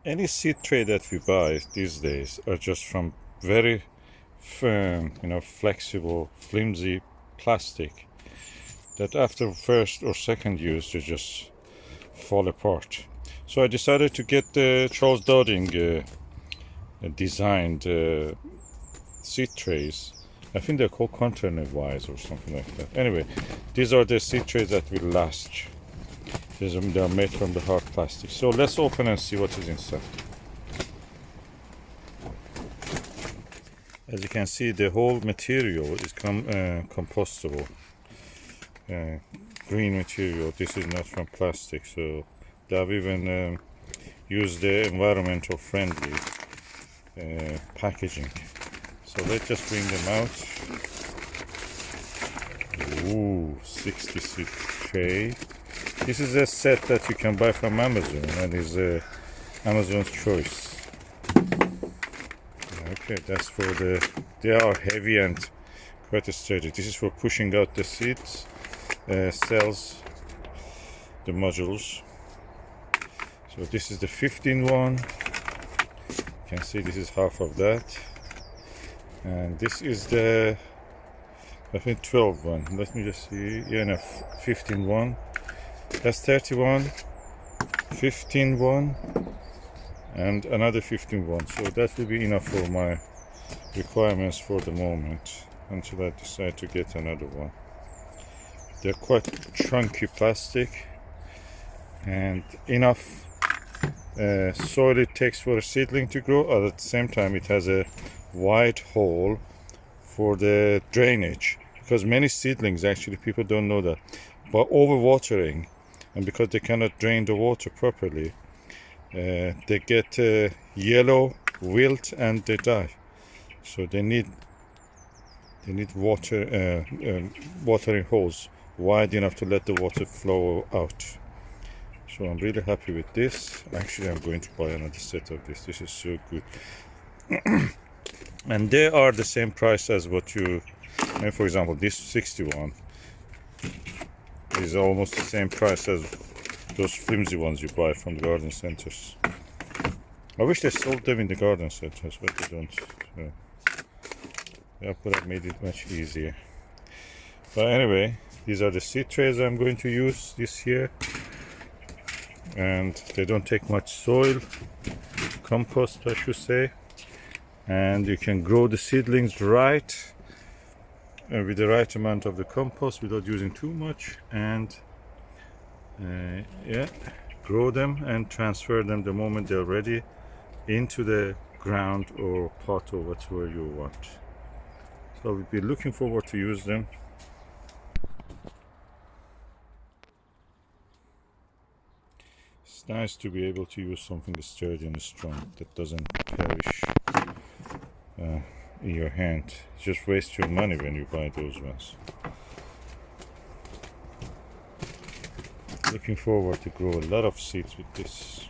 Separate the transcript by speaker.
Speaker 1: Any seed tray that we buy these days are just from very firm, flexible, flimsy plastic that after first or second use they just fall apart. So I decided to get the Charles Dowding designed seed trays. I think they're called Containerwise or something like that. Anyway, these are the seed trays that will last. They're made from the hard plastic. So let's open and see what is inside. As you can see, the whole material is compostable. Green material. This is not from plastic, so they've even used the environmental friendly packaging. So let's just bring them out. Ooh, 60 seed tray. This is a set that you can buy from Amazon and is Amazon's choice. Okay, that's for they are heavy and quite sturdy. This is for pushing out the seeds, cells, the modules. So this is the 15 one. You can see this is half of that. And this is the, I think 12 one. Let me just see. Yeah, no, 15 one. That's 31, 15 one, and another 15 one. So that will be enough for my requirements for the moment until I decide to get another one. They're quite chunky plastic and enough soil it takes for a seedling to grow. At the same time, it has a wide hole for the drainage, because many seedlings, actually people don't know that, by overwatering and because they cannot drain the water properly, they get yellow, wilt, and they die. So they need water watering holes wide enough to let the water flow out. So I'm really happy with this. Actually, I'm going to buy another set of this. This is so good. And they are the same price as what you, for example, this 61 is almost the same price as those flimsy ones you buy from the garden centers. I wish they sold them in the garden centers, but they don't. That would have made it much easier. But anyway, these are the seed trays I'm going to use this year, and they don't take much soil, compost I should say, and you can grow the seedlings right with the right amount of the compost without using too much, and grow them and transfer them the moment they're ready into the ground or pot or whatever you want. So we'll be looking forward to use them. It's nice to be able to use something sturdy and strong that doesn't perish in your hand. Just waste your money when you buy those ones. Looking forward to grow a lot of seeds with this.